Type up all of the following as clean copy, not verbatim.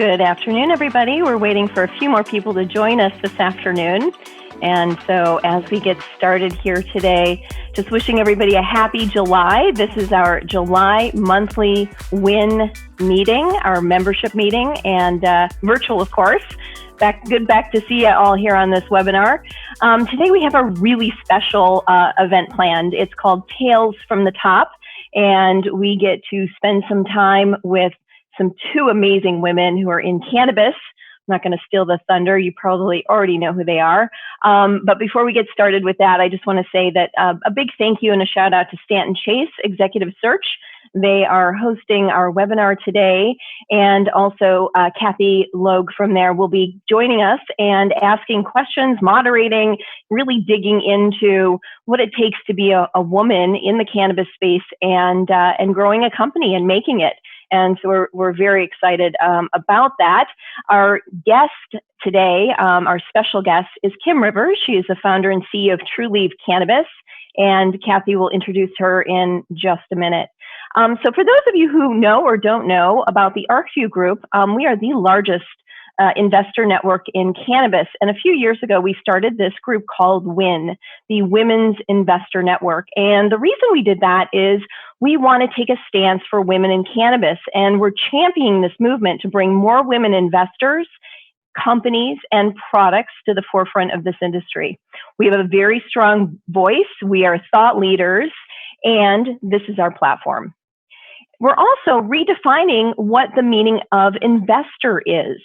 Good afternoon, everybody. We're waiting for a few more people to join us this afternoon. And so as we get started here today, just wishing everybody a happy July. This is our July monthly WIN meeting, our membership meeting, and virtual, of course. Back to see you all here on this webinar. Today we have a really special event planned. It's called Tales from the Top, and we get to spend some time with two amazing women who are in cannabis. I'm not going to steal the thunder. You probably already know who they are. But before we get started with that, I just want to say that a big thank you and a shout out to Stanton Chase Executive Search. They are hosting our webinar today, and also Kathy Logue from there will be joining us and asking questions, moderating, really digging into what it takes to be a woman in the cannabis space and growing a company and making it. And so we're very excited about that. Our guest today, our special guest, is Kim Rivers. She is the founder and CEO of Trulieve Cannabis, and Kathy will introduce her in just a minute. So for those of you who know or don't know about the Arcview Group, we are the largest investor network in cannabis. And a few years ago, we started this group called WIN, the Women's Investor Network. And the reason we did that is we want to take a stance for women in cannabis. And we're championing this movement to bring more women investors, companies, and products to the forefront of this industry. We have a very strong voice. We are thought leaders, and this is our platform. We're also redefining what the meaning of investor is.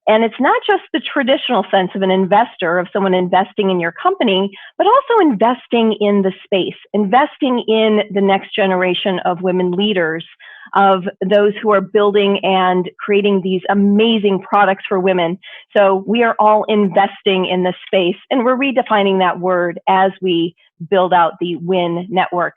And it's not just the traditional sense of an investor, of someone investing in your company, but also investing in the space, investing in the next generation of women leaders, of those who are building and creating these amazing products for women. So we are all investing in this space, and we're redefining that word as we build out the WIN network.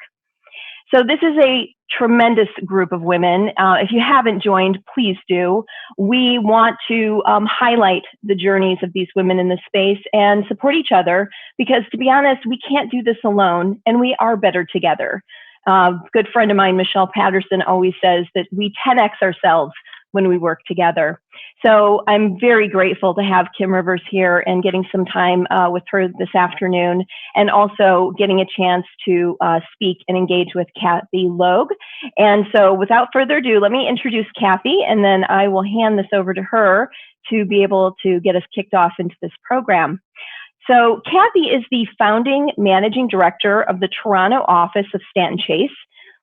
So this is a tremendous group of women. If you haven't joined, please do. We want to highlight the journeys of these women in this space and support each other, because to be honest, we can't do this alone, and we are better together. A good friend of mine, Michelle Patterson, always says that we 10x ourselves when we work together. So I'm very grateful to have Kim Rivers here and getting some time with her this afternoon, and also getting a chance to speak and engage with Kathy Logue. And so without further ado, let me introduce Kathy, and then I will hand this over to her to be able to get us kicked off into this program. So Kathy is the founding managing director of the Toronto office of Stanton Chase,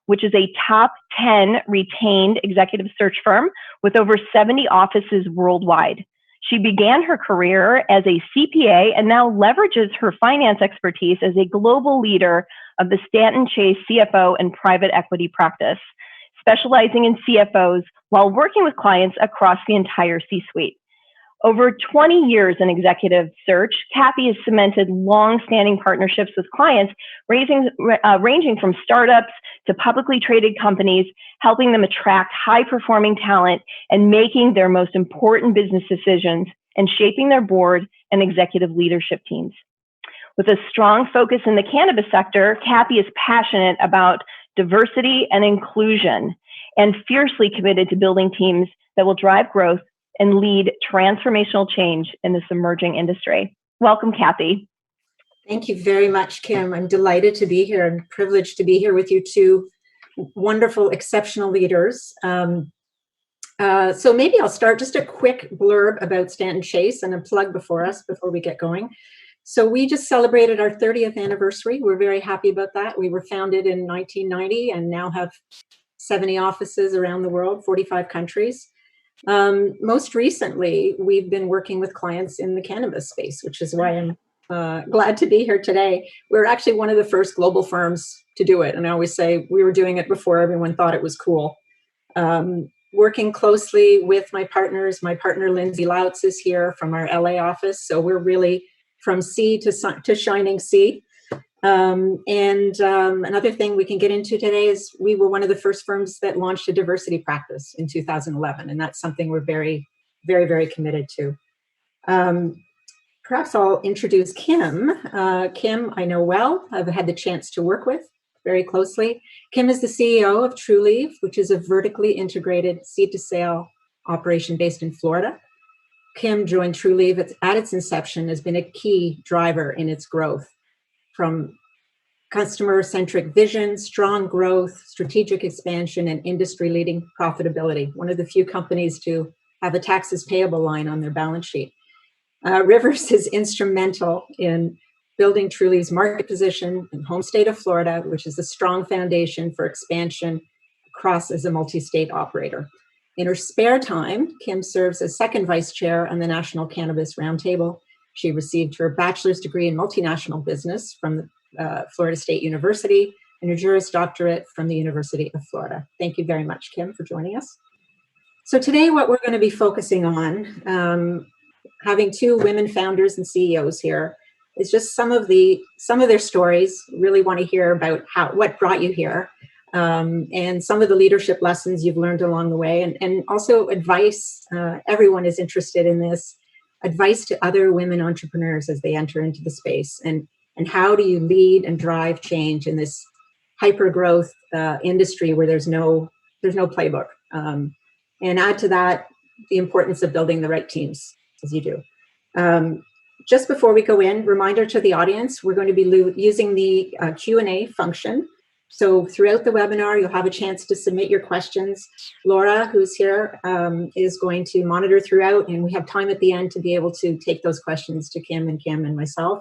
which is a top 10 retained executive search firm with over 70 offices worldwide. She began her career as a CPA and now leverages her finance expertise as a global leader of the Stanton Chase CFO and private equity practice, specializing in CFOs while working with clients across the entire C-suite. Over 20 years in executive search, Kathy has cemented long-standing partnerships with clients, ranging from startups to publicly traded companies, helping them attract high-performing talent and making their most important business decisions, and shaping their board and executive leadership teams. With a strong focus in the cannabis sector, Kathy is passionate about diversity and inclusion, and fiercely committed to building teams that will drive growth and lead transformational change in this emerging industry. Welcome, Kathy. Thank you very much, Kim. I'm delighted to be here and privileged to be here with you two wonderful, exceptional leaders. So maybe I'll start just a quick blurb about Stanton Chase and a plug before we get going. So we just celebrated our 30th anniversary. We're very happy about that. We were founded in 1990 and now have 70 offices around the world, 45 countries. Most recently, we've been working with clients in the cannabis space, which is why I'm glad to be here today. We're actually one of the first global firms to do it. And I always say we were doing it before everyone thought it was cool. Working closely with my partners, my partner Lindsay Lautz is here from our LA office. So we're really from sea to shining sea. Another thing we can get into today is we were one of the first firms that launched a diversity practice in 2011, and that's something we're very, very, very committed to. Perhaps I'll introduce Kim. Kim, I know well. I've had the chance to work with very closely. Kim is the CEO of Trulieve, which is a vertically integrated seed-to-sale operation based in Florida. Kim joined Trulieve at its inception, has been a key driver in its growth, from customer-centric vision, strong growth, strategic expansion, and industry-leading profitability. One of the few companies to have a taxes payable line on their balance sheet. Rivers is instrumental in building Trulieve's market position in home state of Florida, which is a strong foundation for expansion across as a multi-state operator. In her spare time, Kim serves as second vice chair on the National Cannabis Roundtable. She received her bachelor's degree in multinational business from Florida State University and her Juris Doctorate from the University of Florida. Thank you very much, Kim, for joining us. So today, what we're going to be focusing on, having two women founders and CEOs here, is just some of their stories. Really want to hear about what brought you here, and some of the leadership lessons you've learned along the way, and also advice. Everyone is interested in this. Advice to other women entrepreneurs as they enter into the space, and how do you lead and drive change in this hyper growth industry where there's no playbook, and add to that the importance of building the right teams as you do. Just before we go in, reminder to the audience, we're going to be using the Q&A function. So throughout the webinar, you'll have a chance to submit your questions. Laura, who's here, is going to monitor throughout, and we have time at the end to be able to take those questions to Kim and myself.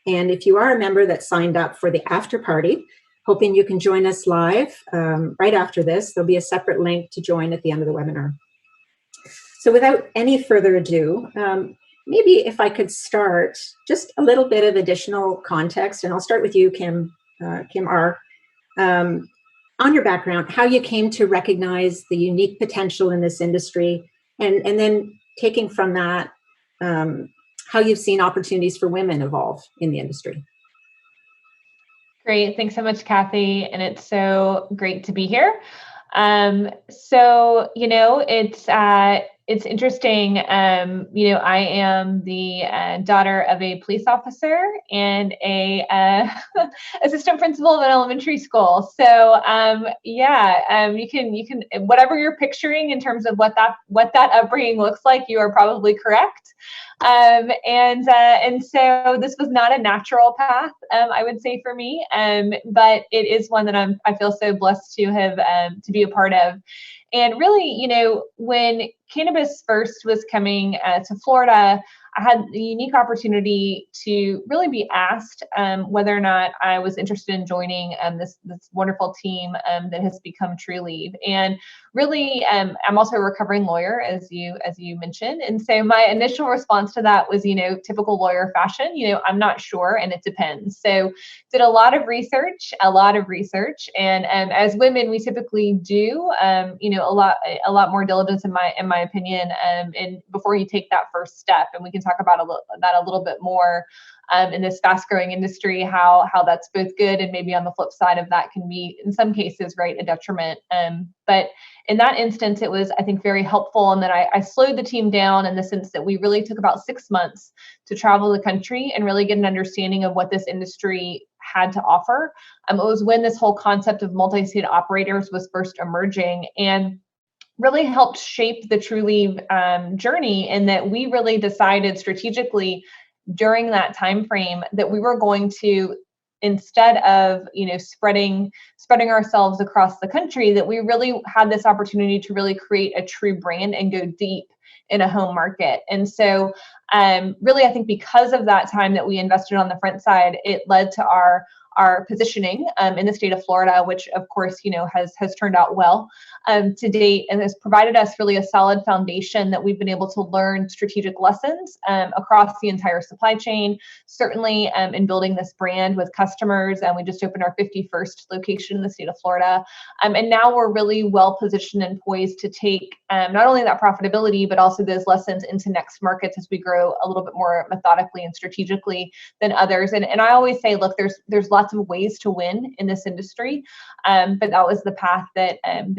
And if you are a member that signed up for the after party, hoping you can join us live right after this, there'll be a separate link to join at the end of the webinar. So without any further ado, maybe if I could start just a little bit of additional context, and I'll start with you, Kim R. On your background, how you came to recognize the unique potential in this industry, and then taking from that, how you've seen opportunities for women evolve in the industry. Great. Thanks so much, Kathy. And it's so great to be here. So, it's interesting. I am the daughter of a police officer and a assistant principal of an elementary school. So, you can whatever you're picturing in terms of what that upbringing looks like, you are probably correct. And so this was not a natural path, I would say, for me, but it is one that I feel so blessed to have to be a part of. And really, when cannabis first was coming to Florida, I had the unique opportunity to really be asked whether or not I was interested in joining this wonderful team that has become Trulieve. And really, I'm also a recovering lawyer, as you mentioned. And so my initial response to that was, typical lawyer fashion. I'm not sure, and it depends. So did a lot of research, and as women, we typically do, a lot more diligence, in my opinion, and before you take that first step. And we can talk about that a little bit more in this fast-growing industry, how that's both good, and maybe on the flip side of that can be, in some cases, right, a detriment. But in that instance, it was, I think, very helpful. And then I slowed the team down in the sense that we really took about 6 months to travel the country and really get an understanding of what this industry had to offer. It was when this whole concept of multi-state operators was first emerging, and really helped shape the Trulieve journey, in that we really decided strategically during that time frame that we were going to, instead of spreading ourselves across the country, that we really had this opportunity to really create a true brand and go deep in a home market. And so really, I think because of that time that we invested on the front side, it led to our positioning in the state of Florida, which of course, has turned out well to date, and has provided us really a solid foundation that we've been able to learn strategic lessons across the entire supply chain, certainly in building this brand with customers. And we just opened our 51st location in the state of Florida. And now we're really well positioned and poised to take not only that profitability, but also those lessons into next markets as we grow a little bit more methodically and strategically than others. And I always say, look, there's lots lots of ways to win in this industry. But that was the path that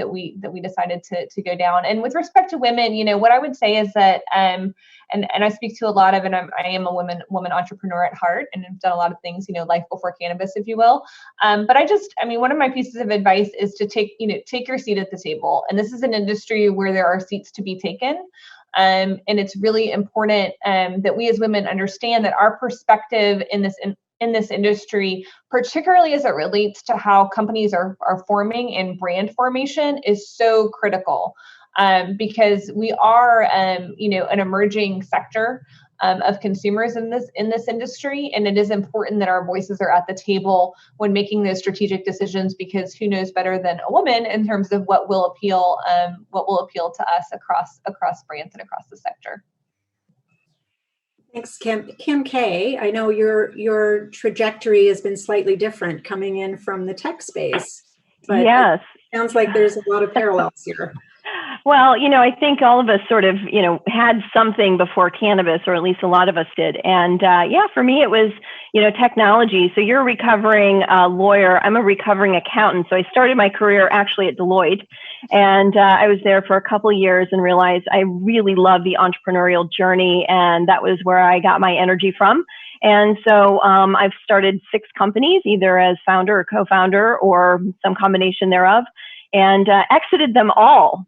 we decided to go down. And with respect to women, what I would say is that, and I speak to a lot of, and I am a woman entrepreneur at heart, and I've done a lot of things, life before cannabis, if you will. But one of my pieces of advice is to take your seat at the table. And this is an industry where there are seats to be taken. And it's really important that we as women understand that our perspective in this industry, particularly as it relates to how companies are forming and brand formation, is so critical, because we are an emerging sector of consumers in this industry, and it is important that our voices are at the table when making those strategic decisions, because who knows better than a woman in terms of what will appeal to us across brands and across the sector. Thanks, Kim. Kim K, I know your trajectory has been slightly different coming in from the tech space, but yes, it sounds like there's a lot of parallels here. Well, I think all of us sort of, had something before cannabis, or at least a lot of us did. And for me, it was, technology. So you're a recovering lawyer. I'm a recovering accountant. So I started my career actually at Deloitte, and I was there for a couple of years and realized I really love the entrepreneurial journey. And that was where I got my energy from. And so I've started 6 companies, either as founder or co-founder or some combination thereof, and exited them all.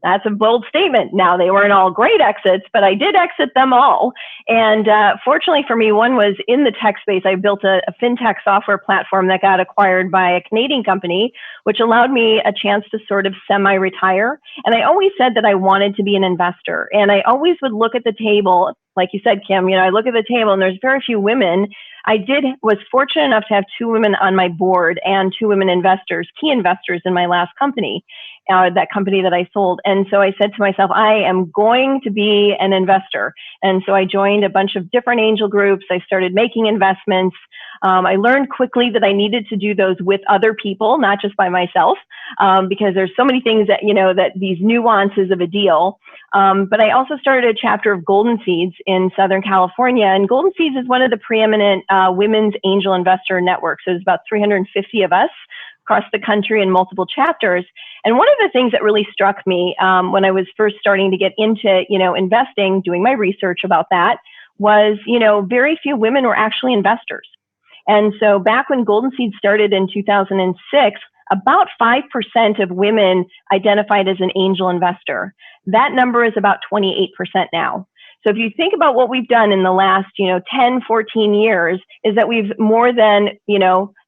That's a bold statement. Now, they weren't all great exits, but I did exit them all. And fortunately for me, one was in the tech space. I built a fintech software platform that got acquired by a Canadian company, which allowed me a chance to sort of semi-retire. And I always said that I wanted to be an investor. And I always would look at the table, like you said, Kim, I look at the table and there's very few women. I was fortunate enough to have 2 women on my board and 2 women investors, key investors in my last company, that company that I sold. And so I said to myself, I am going to be an investor. And so I joined a bunch of different angel groups. I started making investments. I learned quickly that I needed to do those with other people, not just by myself, because there's so many things that, that these nuances of a deal. But I also started a chapter of Golden Seeds in Southern California. And Golden Seeds is one of the preeminent women's angel investor networks. So there's about 350 of us across the country in multiple chapters. And one of the things that really struck me when I was first starting to get into, investing, doing my research about that, was, very few women were actually investors. And so back when Golden Seed started in 2006, about 5% of women identified as an angel investor. That number is about 28% now. So if you think about what we've done in the last, 10, 14 years, is that we've more than,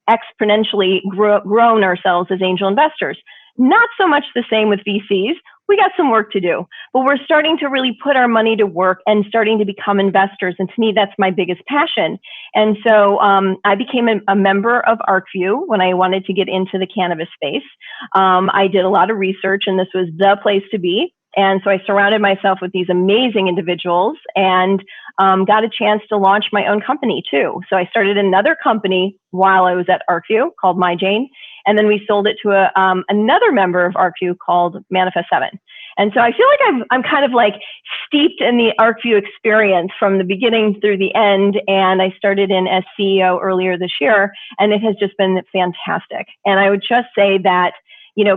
exponentially grown ourselves as angel investors. Not so much the same with VCs. We got some work to do, but we're starting to really put our money to work and starting to become investors. And to me, that's my biggest passion. And so I became a member of Arcview when I wanted to get into the cannabis space. I did a lot of research, and this was the place to be. And so I surrounded myself with these amazing individuals and got a chance to launch my own company too. So I started another company while I was at Arcview called MyJane. And then we sold it to another member of Arcview called Manifest 7. And so I feel like I'm kind of like steeped in the Arcview experience from the beginning through the end. And I started in as CEO earlier this year, and it has just been fantastic. And I would just say that,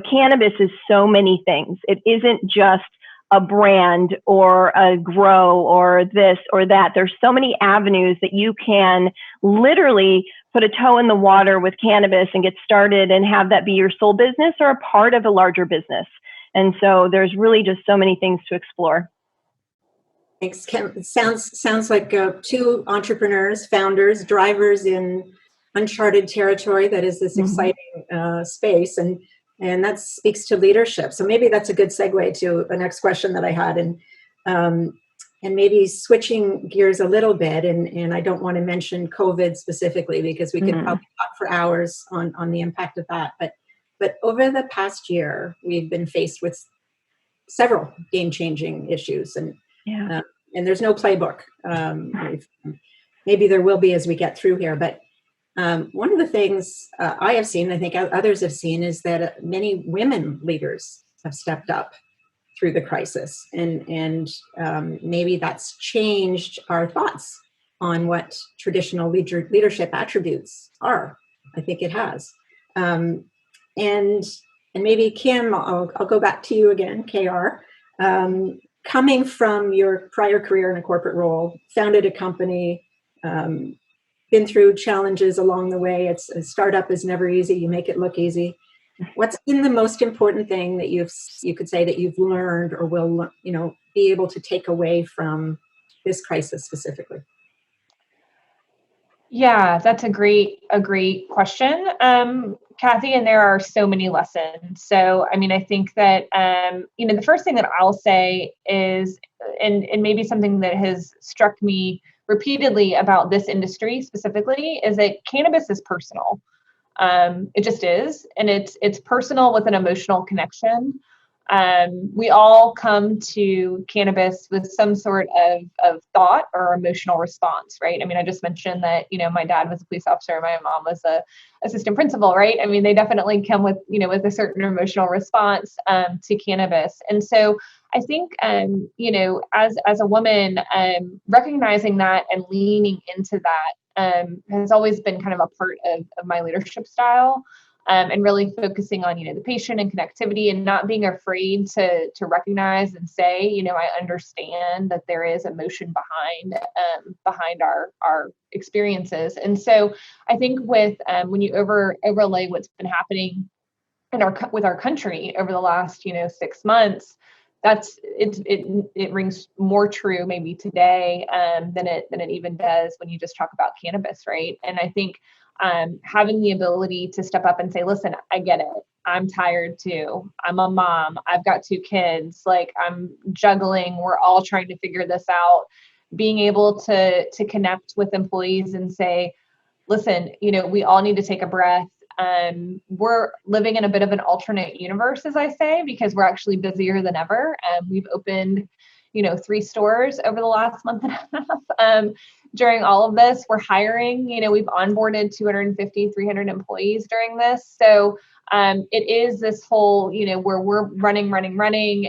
cannabis is so many things. It isn't just a brand or a grow or this or that. There's so many avenues that you can literally put a toe in the water with cannabis and get started and have that be your sole business or a part of a larger business. And so there's really just so many things to explore. Thanks, Kim. It sounds like 2 entrepreneurs, founders, drivers in uncharted territory that is this exciting space. And that speaks to leadership. So maybe that's a good segue to the next question that I had. And maybe switching gears a little bit, and I don't want to mention COVID specifically because we could probably talk for hours on the impact of that. But over the past year, we've been faced with several game-changing issues, and there's no playbook. Maybe there will be as we get through here, but one of the things I have seen, I think others have seen, is that many women leaders have stepped up through the crisis, and maybe that's changed our thoughts on what traditional leadership attributes are. I think it has. And maybe Kim, I'll go back to you again, KR. Coming from your prior career in a corporate role, founded a company, been through challenges along the way. A startup is never easy. You make it look easy. What's been the most important thing that you could say that you've learned or will, be able to take away from this crisis specifically? Yeah, that's a great question, Kathy, and there are so many lessons. So, I mean, I think that, the first thing that I'll say is, and maybe something that has struck me repeatedly about this industry specifically, is that cannabis is personal. It just is, and it's personal with an emotional connection. We all come to cannabis with some sort of thought or emotional response, right? I mean, I just mentioned that, my dad was a police officer, my mom was a assistant principal, right? I mean, they definitely come with, with a certain emotional response to cannabis. And so I think, as a woman, recognizing that and leaning into that has always been kind of a part of my leadership style. And really focusing on, the patient and connectivity, and not being afraid to recognize and say, I understand that there is emotion behind our experiences. And so I think with when you overlay what's been happening with our country over the last 6 months, it rings more true maybe today than it even does when you just talk about cannabis, right? And I think having the ability to step up and say, listen, I get it. I'm tired too. I'm a mom. I've got 2 kids. Like, I'm juggling. We're all trying to figure this out. Being able to connect with employees and say, listen, we all need to take a breath. We're living in a bit of an alternate universe, as I say, because we're actually busier than ever. We've opened, 3 stores over the last month and a half. During all of this, we're hiring, we've onboarded 250, 300 employees during this. So it is this whole, where we're running,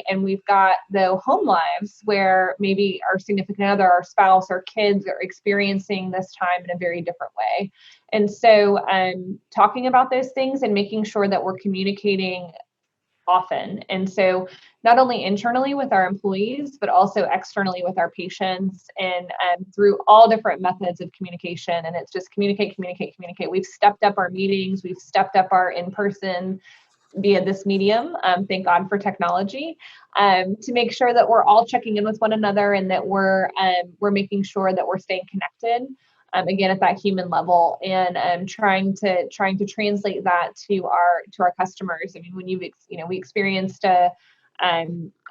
and we've got the home lives where maybe our significant other, our spouse, our kids are experiencing this time in a very different way. And so talking about those things and making sure that we're communicating often. And so not only internally with our employees, but also externally with our patients, and through all different methods of communication. And it's just communicate. We've stepped up our meetings. We've stepped up our in-person via this medium. Thank God for technology, to make sure that we're all checking in with one another, and that we're making sure that we're staying connected. Again, at that human level, and trying to translate that to our customers. I mean, when we experienced a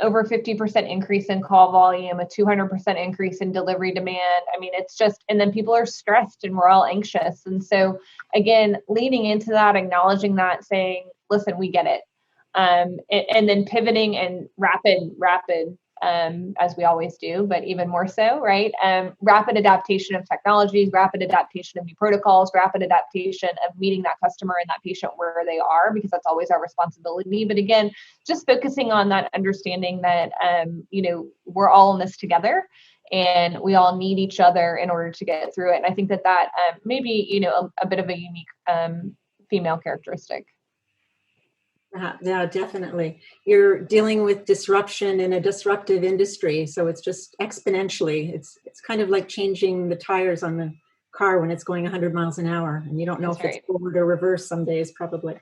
over 50% increase in call volume, a 200% increase in delivery demand. I mean, it's just, and then people are stressed and we're all anxious. And so again, leaning into that, acknowledging that, saying, listen, we get it. And then pivoting and rapid, as we always do, but even more so, right? Rapid adaptation of technologies, rapid adaptation of new protocols, rapid adaptation of meeting that customer and that patient where they are, because that's always our responsibility. But again, just focusing on that understanding that, we're all in this together, and we all need each other in order to get through it. And I think that may be, a bit of a unique female characteristic. Yeah, definitely. You're dealing with disruption in a disruptive industry, so it's just exponentially. It's kind of like changing the tires on the car when it's going 100 miles an hour, and you don't know if it's forward or reverse some days, probably.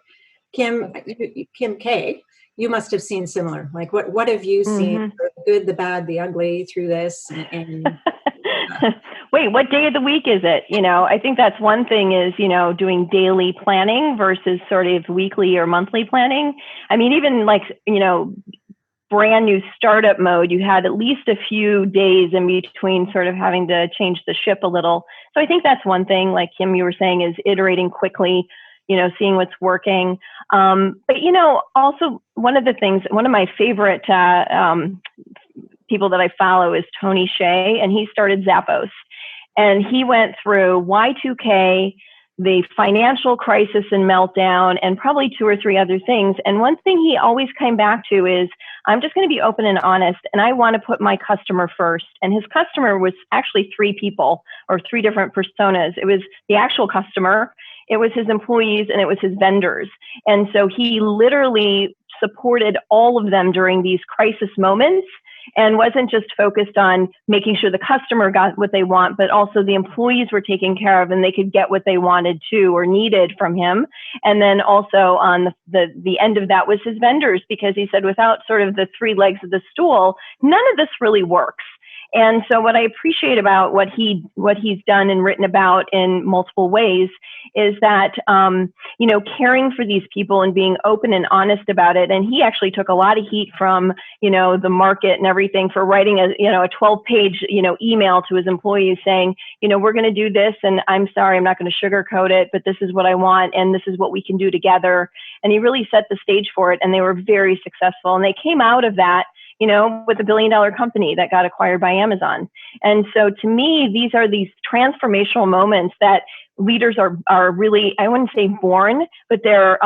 Kim K, you must have seen similar. Like, what have you seen, the good, the bad, the ugly through this? And Wait, what day of the week is it? I think that's one thing is, doing daily planning versus sort of weekly or monthly planning. I mean, even like, brand new startup mode, you had at least a few days in between sort of having to change the ship a little. So I think that's one thing, like Kim, you were saying, is iterating quickly, seeing what's working. But, also one of my favorite people that I follow is Tony Hsieh, and he started Zappos. And he went through Y2K, the financial crisis and meltdown, and probably 2 or 3 other things. And one thing he always came back to is, I'm just going to be open and honest, and I want to put my customer first. And his customer was actually 3 people, or 3 different personas. It was the actual customer, it was his employees, and it was his vendors. And so he literally supported all of them during these crisis moments, and wasn't just focused on making sure the customer got what they want, but also the employees were taken care of and they could get what they wanted to or needed from him. And then also on the end of that was his vendors, because he said without sort of the three legs of the stool, none of this really works. And so what I appreciate about what he's done and written about in multiple ways is that, caring for these people and being open and honest about it. And he actually took a lot of heat from, the market and everything for writing a 12-page, email to his employees saying, we're going to do this, and I'm sorry, I'm not going to sugarcoat it, but this is what I want, and this is what we can do together. And he really set the stage for it, and they were very successful. And they came out of that, with a $1 billion company that got acquired by Amazon. And so to me, these are these transformational moments that leaders are really, I wouldn't say born, but they're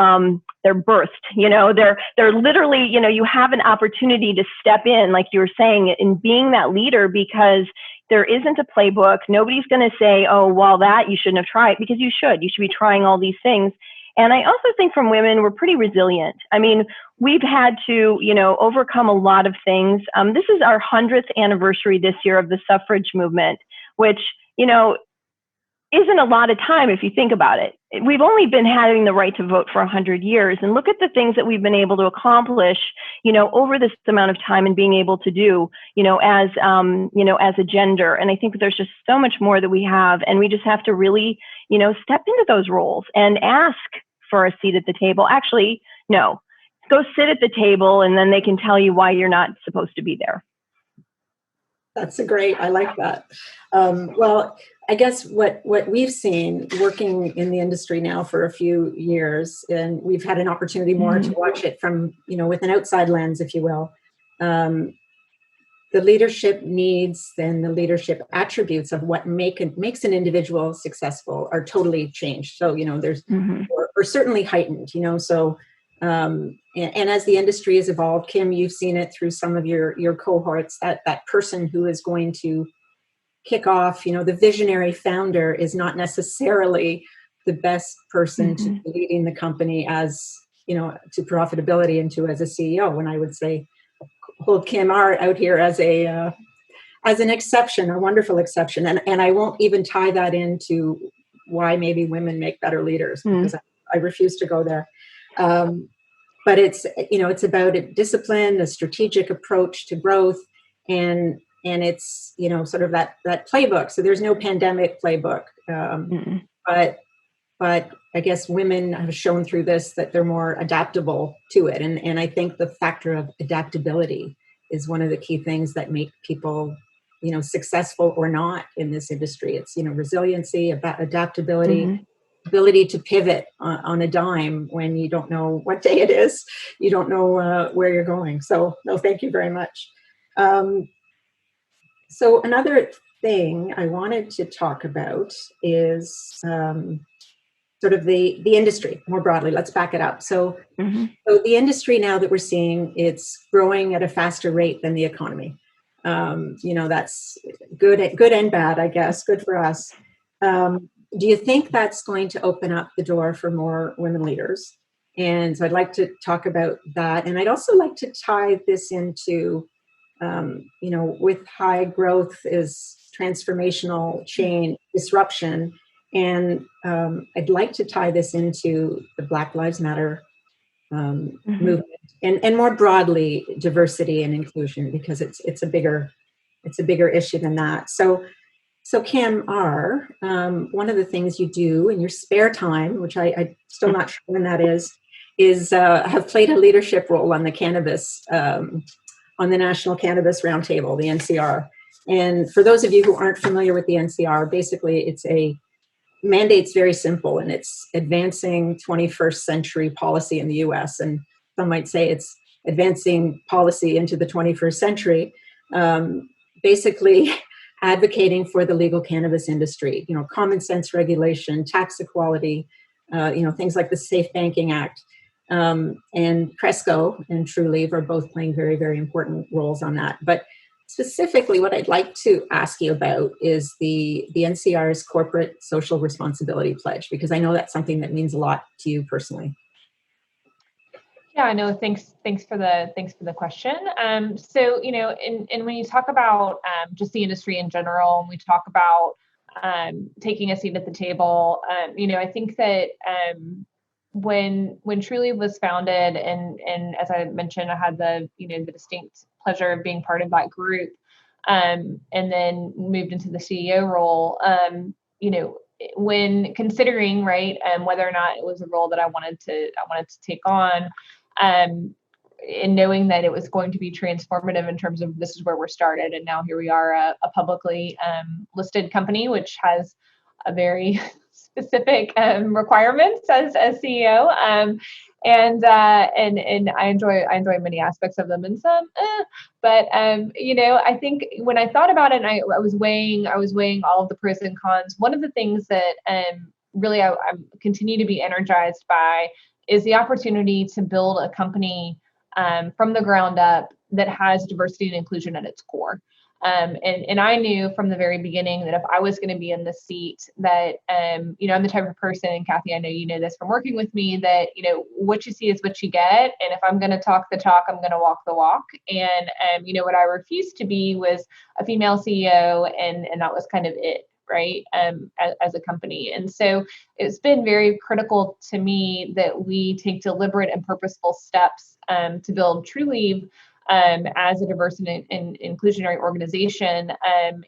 birthed, they're literally, you have an opportunity to step in, like you were saying, in being that leader, because there isn't a playbook. Nobody's going to say, oh, well, that you shouldn't have tried, because you should be trying all these things. And I also think from women, we're pretty resilient. I mean, we've had to, overcome a lot of things. This is our 100th anniversary this year of the suffrage movement, which, isn't a lot of time if you think about it. We've only been having the right to vote for 100 years. And look at the things that we've been able to accomplish, over this amount of time, and being able to do, as a gender. And I think there's just so much more that we have. And we just have to really, step into those roles and ask for a seat at the table. Actually, no, go sit at the table, and then they can tell you why you're not supposed to be there. That's I like that. Well, I guess what we've seen working in the industry now for a few years, and we've had an opportunity more to watch it from, with an outside lens, if you will. The leadership needs and the leadership attributes of what makes an individual successful are totally changed. So, there's, or certainly heightened, so, and as the industry has evolved, Kim, you've seen it through some of your cohorts, that person who is going to kick off, the visionary founder is not necessarily the best person to be leading the company as, to profitability and to as a CEO. And I would say hold Kim out here as an exception, a wonderful exception. And I won't even tie that into why maybe women make better leaders, because I refuse to go there. But it's, it's about a discipline, a strategic approach to growth, and it's, sort of that playbook. So there's no pandemic playbook. But I guess women have shown through this that they're more adaptable to it. And I think the factor of adaptability is one of the key things that make people, successful or not in this industry. It's, resiliency, adaptability, ability to pivot on a dime when you don't know what day it is, you don't know where you're going. So no, thank you very much. So another thing I wanted to talk about is sort of the industry more broadly. Let's back it up. So, so the industry now that we're seeing, it's growing at a faster rate than the economy. That's good and bad, I guess. Good for us. Do you think that's going to open up the door for more women leaders? And so I'd like to talk about that. And I'd also like to tie this into, with high growth is transformational change, disruption. And I'd like to tie this into the Black Lives Matter movement and more broadly diversity and inclusion, because it's a bigger issue than that. So Kim R, one of the things you do in your spare time, which I still not sure when that is have played a leadership role on the cannabis, on the National Cannabis Roundtable, the NCR. And for those of you who aren't familiar with the NCR, basically it's a mandate's very simple, and it's advancing 21st century policy in the US. And some might say it's advancing policy into the 21st century, basically advocating for the legal cannabis industry, common sense regulation, tax equality, things like the Safe Banking Act. And Cresco and Trulieve are both playing very, very important roles on that. But specifically, what I'd like to ask you about is the NCR's corporate social responsibility pledge, because I know that's something that means a lot to you personally. Yeah, no, thanks for the question. So, and when you talk about just the industry in general, and we talk about taking a seat at the table, I think that when Trulieve was founded, and as I mentioned, I had the distinct pleasure of being part of that group, and then moved into the CEO role. When considering, right, whether or not it was a role that I wanted to take on, and knowing that it was going to be transformative in terms of this is where we're started, and now here we are, a publicly listed company, which has a very specific requirements as CEO, and I enjoy many aspects of them, and some, but I think when I thought about it, and I was weighing all of the pros and cons. One of the things that really I continue to be energized by is the opportunity to build a company from the ground up that has diversity and inclusion at its core. And I knew from the very beginning that if I was going to be in this seat, that, I'm the type of person, and Kathy, I know you know this from working with me, that, what you see is what you get. And if I'm going to talk the talk, I'm going to walk the walk. And, what I refused to be was a female CEO. And that was kind of it, right, as a company. And so it's been very critical to me that we take deliberate and purposeful steps to build Trulieve as a diverse and inclusionary organization.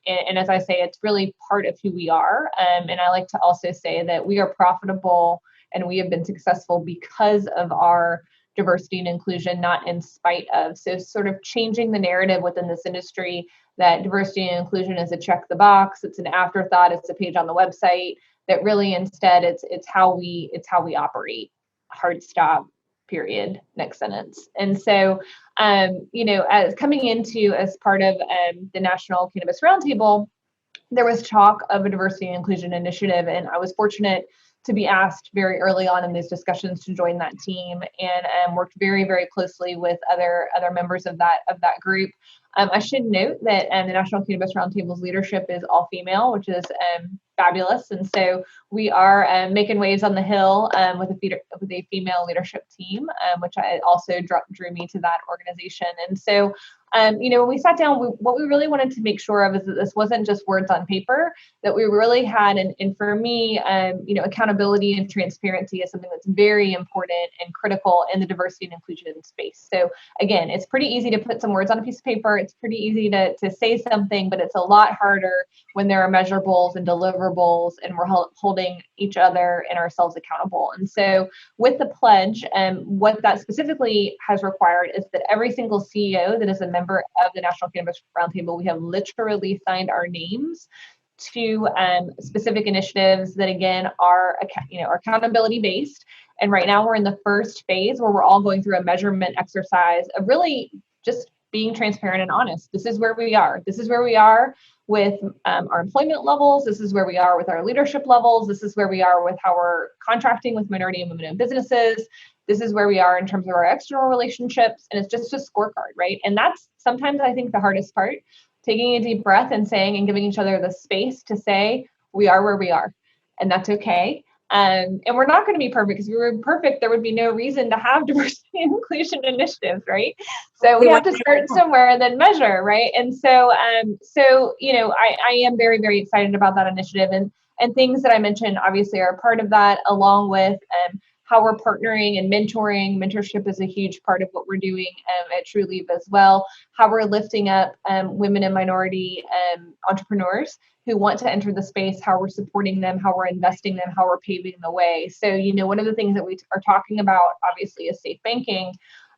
And as I say, it's really part of who we are. And I like to also say that we are profitable and we have been successful because of our diversity and inclusion, not in spite of. So sort of changing the narrative within this industry that diversity and inclusion is a check the box, it's an afterthought, it's a page on the website, that really instead it's how we operate. Hard stop, period, next sentence. And so as coming into as part of the National Cannabis Roundtable, there was talk of a diversity and inclusion initiative, and I was fortunate to be asked very early on in these discussions to join that team, and worked very, very closely with other members of that group. I should note that the National Cannabis Roundtable's leadership is all female, which is fabulous, and so we are making waves on the Hill with a female leadership team, which also drew me to that organization. And so when we sat down, what we really wanted to make sure of is that this wasn't just words on paper, that we really had, and for me, accountability and transparency is something that's very important and critical in the diversity and inclusion space. So again, it's pretty easy to put some words on a piece of paper. It's pretty easy to say something, but it's a lot harder when there are measurables and deliverables, and we're holding each other and ourselves accountable. And so with the pledge, what that specifically has required is that every single CEO that is a member of the National Cannabis Roundtable, we have literally signed our names to specific initiatives that, again, are accountability based. And right now we're in the first phase where we're all going through a measurement exercise of really just being transparent and honest. This is where we are. This is where we are with our employment levels. This is where we are with our leadership levels. This is where we are with how we're contracting with minority and women-owned businesses. This is where we are in terms of our external relationships. And it's just a scorecard, right? And that's sometimes, I think, the hardest part, taking a deep breath and saying and giving each other the space to say, we are where we are, and that's okay. And we're not going to be perfect, because if we were perfect, there would be no reason to have diversity and inclusion initiatives, right? So we have to start somewhere and then measure, right? And so, I am very, very excited about that initiative, and things that I mentioned obviously are part of that, along with how we're partnering and mentoring. Mentorship is a huge part of what we're doing at Trulieve as well. How we're lifting up women and minority entrepreneurs who want to enter the space, how we're supporting them, how we're investing them, how we're paving the way. So, one of the things that we are talking about, obviously, is safe banking.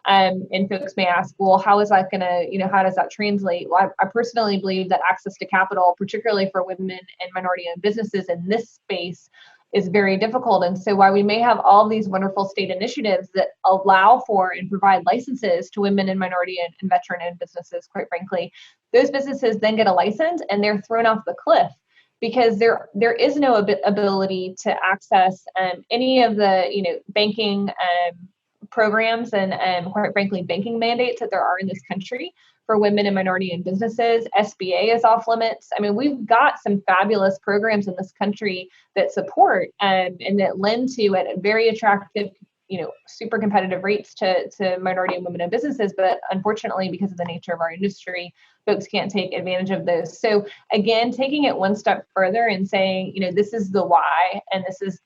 And folks may ask, well, how is that going to, how does that translate? Well, I personally believe that access to capital, particularly for women and minority-owned businesses in this space, is very difficult. And so while we may have all these wonderful state initiatives that allow for and provide licenses to women and minority and veteran-owned businesses, quite frankly, those businesses then get a license and they're thrown off the cliff, because there is no ability to access any of the banking programs and quite frankly banking mandates that there are in this country for women and minority-owned businesses. SBA is off limits. I mean, we've got some fabulous programs in this country that support and that lend to at very attractive, super competitive rates to minority and women-owned businesses. But unfortunately, because of the nature of our industry, folks can't take advantage of those. So again, taking it one step further and saying, this is the why, and this is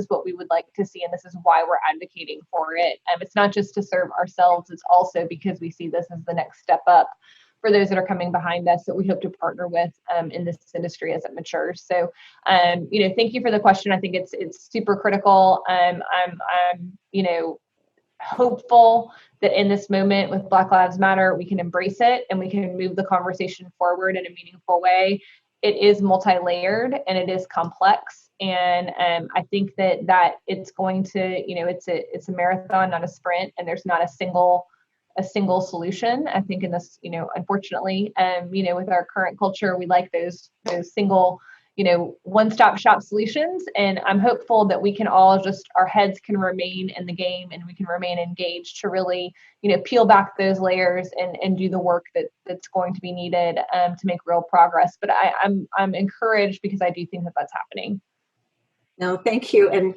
what we would like to see, and this is why we're advocating for it. It's not just to serve ourselves; it's also because we see this as the next step up for those that are coming behind us that we hope to partner with in this industry as it matures. So, thank you for the question. I think it's super critical. I'm hopeful that in this moment with Black Lives Matter, we can embrace it and we can move the conversation forward in a meaningful way. It is multi-layered and it is complex. And I think that it's going to, it's a marathon, not a sprint, and there's not a single solution. I think in this, unfortunately, with our current culture, we like those single, one-stop shop solutions. And I'm hopeful that we can all our heads can remain in the game and we can remain engaged to really, peel back those layers and do the work that's going to be needed to make real progress. But I'm encouraged because I do think that that's happening. No, thank you. And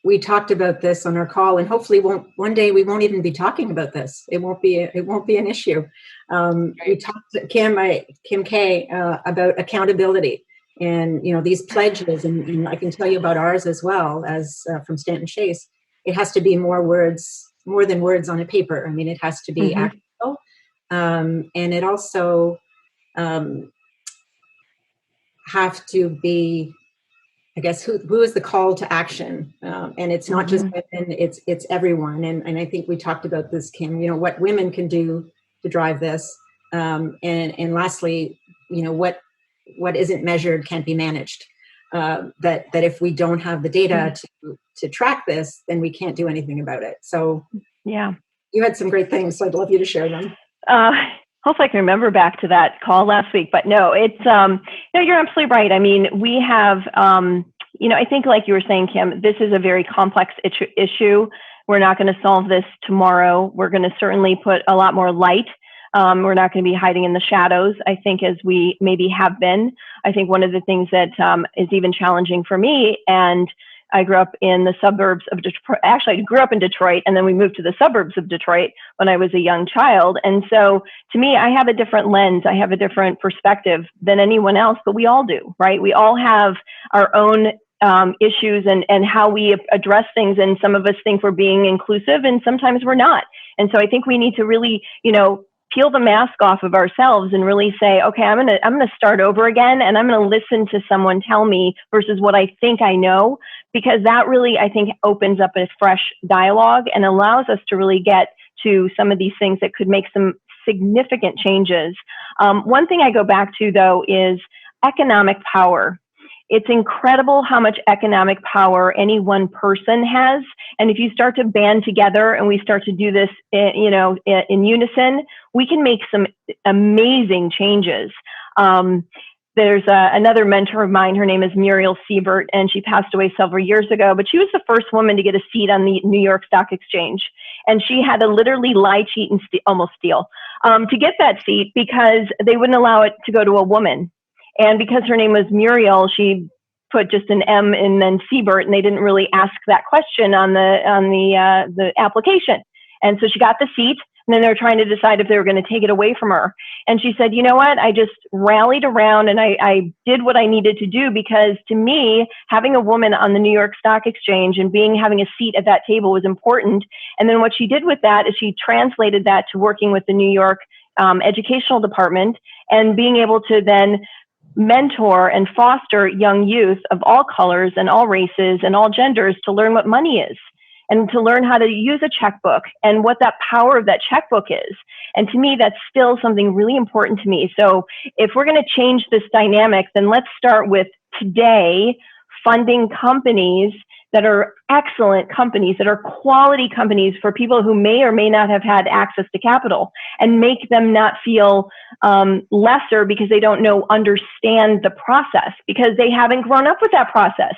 we talked about this on our call, and hopefully one day we won't even be talking about this. It won't be an issue. We talked to Kim K about accountability and these pledges, and I can tell you about ours as well as from Stanton Chase. It has to be more than words on a paper. I mean, it has to be actionable, and it also have to be, I guess, who is the call to action? And it's not just women, it's everyone. And I think we talked about this, Kim, what women can do to drive this. And lastly, what isn't measured can't be managed. That if we don't have the data to track this, then we can't do anything about it. So yeah, you had some great things, so I'd love you to share them. Hopefully I can remember back to that call last week, but no, it's, no, you're absolutely right. I mean, we have, I think like you were saying, Kim, this is a very complex issue. We're not going to solve this tomorrow. We're going to certainly put a lot more light. We're not going to be hiding in the shadows, I think, as we maybe have been. I think one of the things that is even challenging for me, and I grew up in the suburbs of Detroit. Actually, I grew up in Detroit, and then we moved to the suburbs of Detroit when I was a young child. And so to me, I have a different lens. I have a different perspective than anyone else, but we all do, right? We all have our own issues and how we address things. And some of us think we're being inclusive, and sometimes we're not. And so I think we need to really, peel the mask off of ourselves and really say, okay, I'm gonna start over again, and I'm gonna listen to someone tell me versus what I think I know, because that really, I think, opens up a fresh dialogue and allows us to really get to some of these things that could make some significant changes. One thing I go back to, though, is economic power. It's incredible how much economic power any one person has. And if you start to band together and we start to do this, in unison, we can make some amazing changes. There's another mentor of mine. Her name is Muriel Siebert, and she passed away several years ago, but she was the first woman to get a seat on the New York Stock Exchange. And she had to literally lie, cheat, and almost steal to get that seat because they wouldn't allow it to go to a woman. And because her name was Muriel, she put just an M and then Siebert, and they didn't really ask that question on the application. And so she got the seat, and then they were trying to decide if they were going to take it away from her. And she said, you know what? I just rallied around and I did what I needed to do, because to me, having a woman on the New York Stock Exchange and having a seat at that table was important. And then what she did with that is she translated that to working with the New York Educational Department and being able to then mentor and foster young youth of all colors and all races and all genders to learn what money is and to learn how to use a checkbook and what that power of that checkbook is. And to me, that's still something really important to me. So if we're going to change this dynamic, then let's start with today funding companies that are excellent companies, that are quality companies for people who may or may not have had access to capital, and make them not feel lesser because they don't understand the process, because they haven't grown up with that process.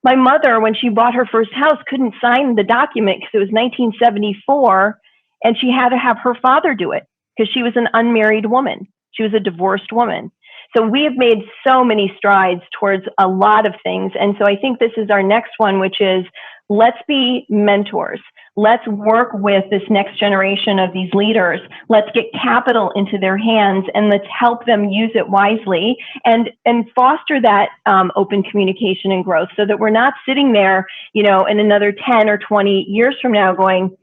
My mother, when she bought her first house, couldn't sign the document because it was 1974, and she had to have her father do it because she was an unmarried woman. She was a divorced woman. So we have made so many strides towards a lot of things. And so I think this is our next one, which is let's be mentors. Let's work with this next generation of these leaders. Let's get capital into their hands and let's help them use it wisely and foster that open communication and growth so that we're not sitting there, in another 10 or 20 years from now going,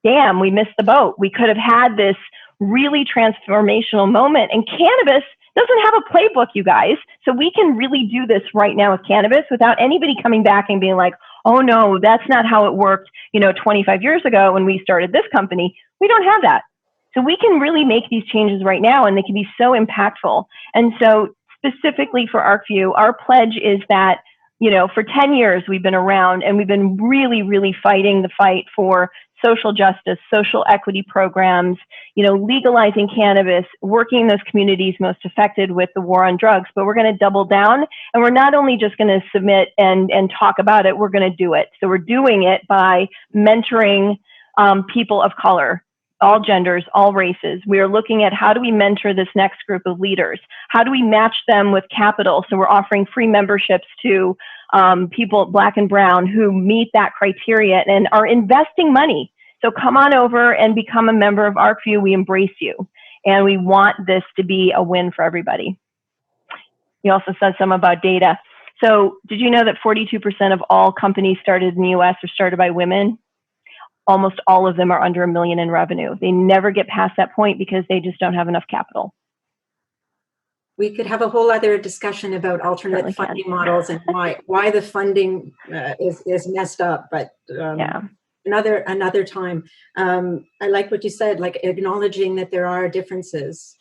damn, we missed the boat. We could have had this really transformational moment. And cannabis doesn't have a playbook, you guys. So we can really do this right now with cannabis without anybody coming back and being like, oh no, that's not how it worked, 25 years ago when we started this company. We don't have that. So we can really make these changes right now and they can be so impactful. And so specifically for Arcview, our pledge is that, for 10 years we've been around and we've been really, really fighting the fight for social justice, social equity programs, legalizing cannabis, working in those communities most affected with the war on drugs. But we're going to double down, and we're not only just going to submit and talk about it, we're going to do it. So we're doing it by mentoring people of color, all genders, all races. We are looking at how do we mentor this next group of leaders? How do we match them with capital? So we're offering free memberships to people, Black and Brown, who meet that criteria and are investing money. So come on over and become a member of Arcview. We embrace you. And we want this to be a win for everybody. You also said some about data. So did you know that 42% of all companies started in the US are started by women? Almost all of them are under $1 million in revenue. They never get past that point because they just don't have enough capital. We could have a whole other discussion about alternate funding models and why the funding is messed up, but another time. I like what you said, like acknowledging that there are differences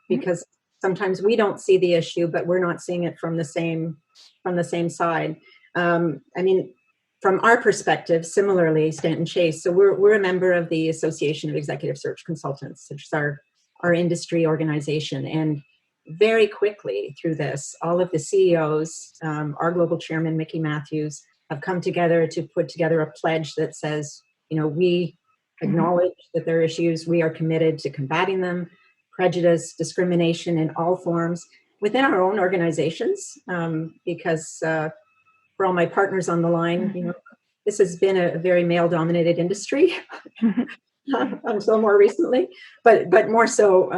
because sometimes we don't see the issue, but we're not seeing it from the same side. From our perspective, similarly, Stanton Chase. So we're a member of the Association of Executive Search Consultants, which is our industry organization, and very quickly through this, all of the CEOs, our global chairman, Mickey Matthews, have come together to put together a pledge that says, we acknowledge that there are issues. We are committed to combating them, prejudice, discrimination in all forms within our own organizations, because for all my partners on the line, this has been a very male-dominated industry until more recently, but more so,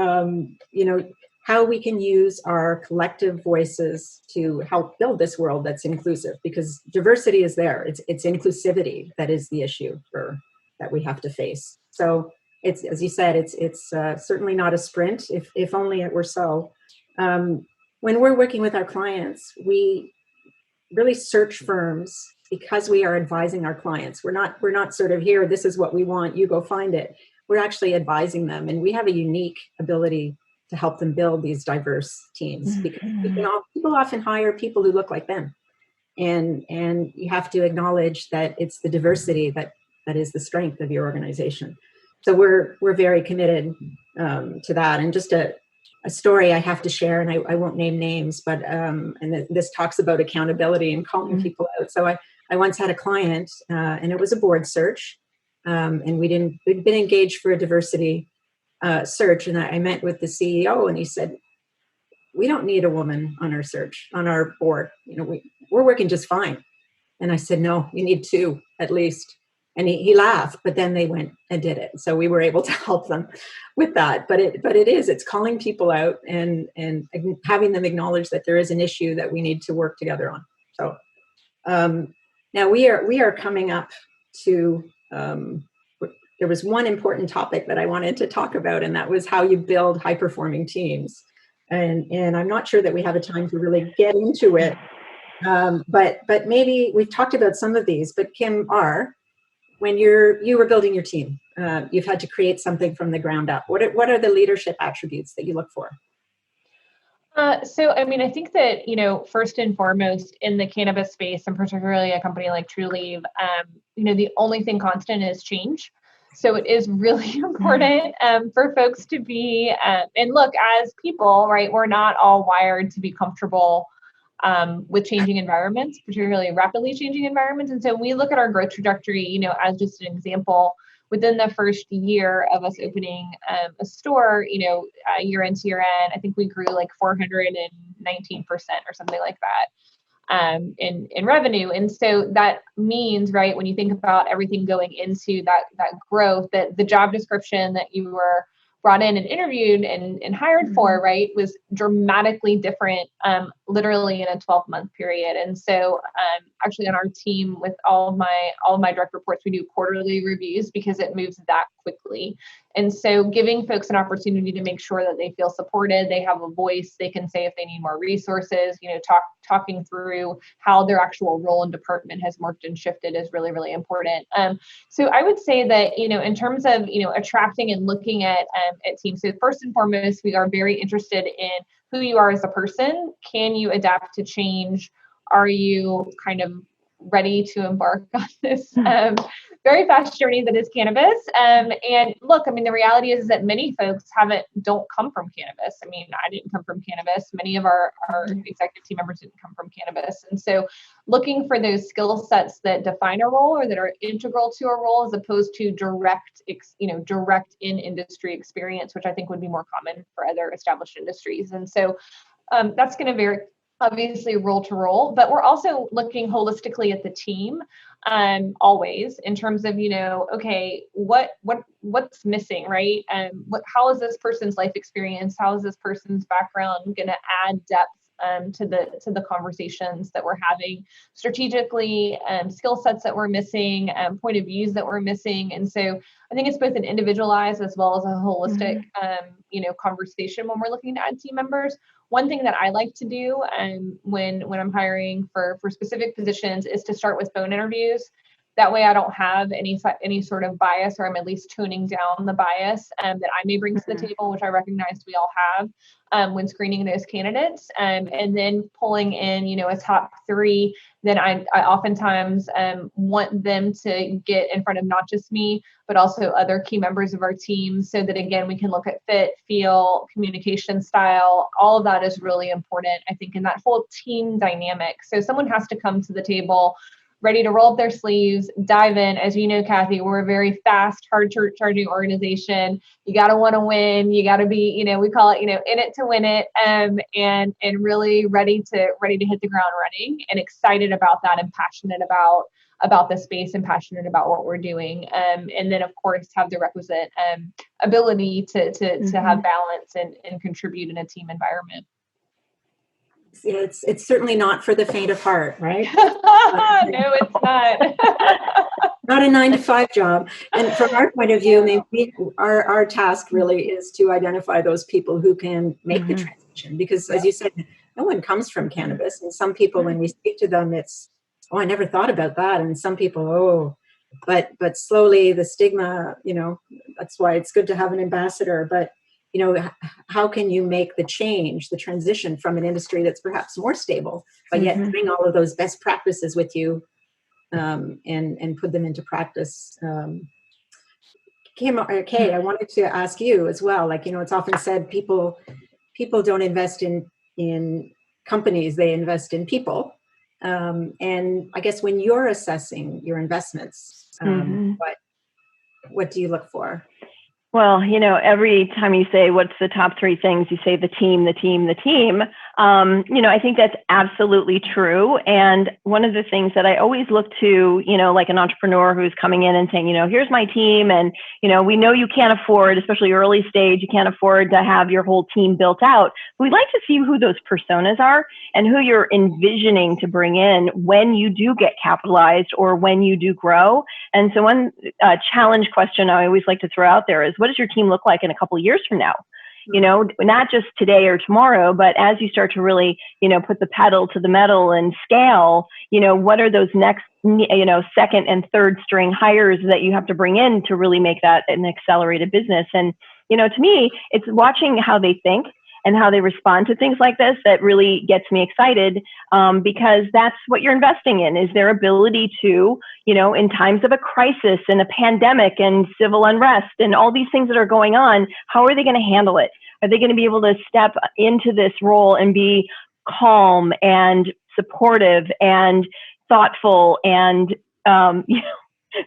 how we can use our collective voices to help build this world that's inclusive, because diversity is there. It's inclusivity that is the issue that we have to face. So it's, as you said, it's certainly not a sprint, if only it were so. When we're working with our clients, we really search firms because we are advising our clients. We're not sort of here, this is what we want, you go find it. We're actually advising them, and we have a unique ability to help them build these diverse teams, because people often hire people who look like them, and you have to acknowledge that it's the diversity that is the strength of your organization. So we're very committed to that. And just a story I have to share, and I won't name names, but and this talks about accountability and calling people out. So I once had a client, and it was a board search, and we'd been engaged for a diversity search, and I met with the CEO, and he said, "We don't need a woman on our search, on our board. We're working just fine." And I said, "No, you need two at least." And he laughed, but then they went and did it. So we were able to help them with that. But it's calling people out and having them acknowledge that there is an issue that we need to work together on. So now we are coming up to. There was one important topic that I wanted to talk about, and that was how you build high-performing teams. And I'm not sure that we have a time to really get into it, but maybe we've talked about some of these. But Kim R., when you were building your team, you've had to create something from the ground up. What are the leadership attributes that you look for? So, I think that, first and foremost in the cannabis space, and particularly a company like Trulieve, the only thing constant is change. So it is really important for folks to be, and look, as people, right, we're not all wired to be comfortable with changing environments, particularly rapidly changing environments. And so when we look at our growth trajectory, as just an example, within the first year of us opening a store, year into year end, I think we grew like 419% or something like that in revenue. And so that means, right, when you think about everything going into that growth, that the job description that you were brought in and interviewed and hired for, right, was dramatically different, literally in a 12-month period. And so actually on our team with all of my direct reports, we do quarterly reviews because it moves that quickly. And so giving folks an opportunity to make sure that they feel supported, they have a voice, they can say if they need more resources, talking through how their actual role and department has morphed and shifted is really, really important. So I would say that, in terms of, attracting and looking at teams, so first and foremost, we are very interested in who you are as a person. Can you adapt to change? Are you kind of ready to embark on this very fast journey that is cannabis? And look, the reality is that many folks don't come from cannabis. I didn't come from cannabis. Many of our executive team members didn't come from cannabis. And so looking for those skill sets that define a role or that are integral to a role, as opposed to direct in industry experience, which I think would be more common for other established industries. And so that's going to vary, obviously, role to role, but we're also looking holistically at the team, always, in terms of, okay, what's missing, right? How is this person's life experience? How is this person's background going to add depth to the conversations that we're having strategically, skill sets that we're missing, point of views that we're missing? And so I think it's both an individualized as well as a holistic, conversation when we're looking to add team members. One thing that I like to do when I'm hiring for specific positions is to start with phone interviews. That way I don't have any sort of bias, or I'm at least tuning down the bias that I may bring to the table, which I recognize we all have when screening those candidates, and then pulling in, a top 3. Then I oftentimes want them to get in front of not just me, but also other key members of our team, so that, again, we can look at fit, feel, communication style. All of that is really important, I think, in that whole team dynamic. So someone has to come to the table ready to roll up their sleeves, dive in. As you know, Kathy, we're a very fast, hard charging organization. You got to want to win. You got to be, we call it, in it to win it, and really ready to hit the ground running, and excited about that, and passionate about the space, and passionate about what we're doing. And then, of course, have the requisite ability to have balance and contribute in a team environment. Yeah, it's certainly not for the faint of heart, right? No, it's not. Not a 9-to-5 job. And from our point of view, our task really is to identify those people who can make the transition. Because, as you said, no one comes from cannabis. And some people, when we speak to them, it's, I never thought about that. And some people, but slowly the stigma, that's why it's good to have an ambassador. But how can you make the transition from an industry that's perhaps more stable, but yet bring all of those best practices with you, and put them into practice? Kim, I wanted to ask you as well. It's often said people don't invest in companies; they invest in people. And I guess when you're assessing your investments, what do you look for? Well, every time you say, what's the top 3 things, you say the team, the team, the team. I think that's absolutely true. And one of the things that I always look to, like an entrepreneur who's coming in and saying, here's my team. And, we know you can't afford, especially early stage, you can't afford to have your whole team built out. We'd like to see who those personas are and who you're envisioning to bring in when you do get capitalized or when you do grow. And so one challenge question I always like to throw out there is, what does your team look like in a couple of years from now? Not just today or tomorrow, but as you start to really, put the pedal to the metal and scale, what are those next, second and third string hires that you have to bring in to really make that an accelerated business? And, to me, it's watching how they think and how they respond to things like this that really gets me excited, because that's what you're investing in, is their ability to, in times of a crisis and a pandemic and civil unrest and all these things that are going on, how are they going to handle it? Are they going to be able to step into this role and be calm and supportive and thoughtful and,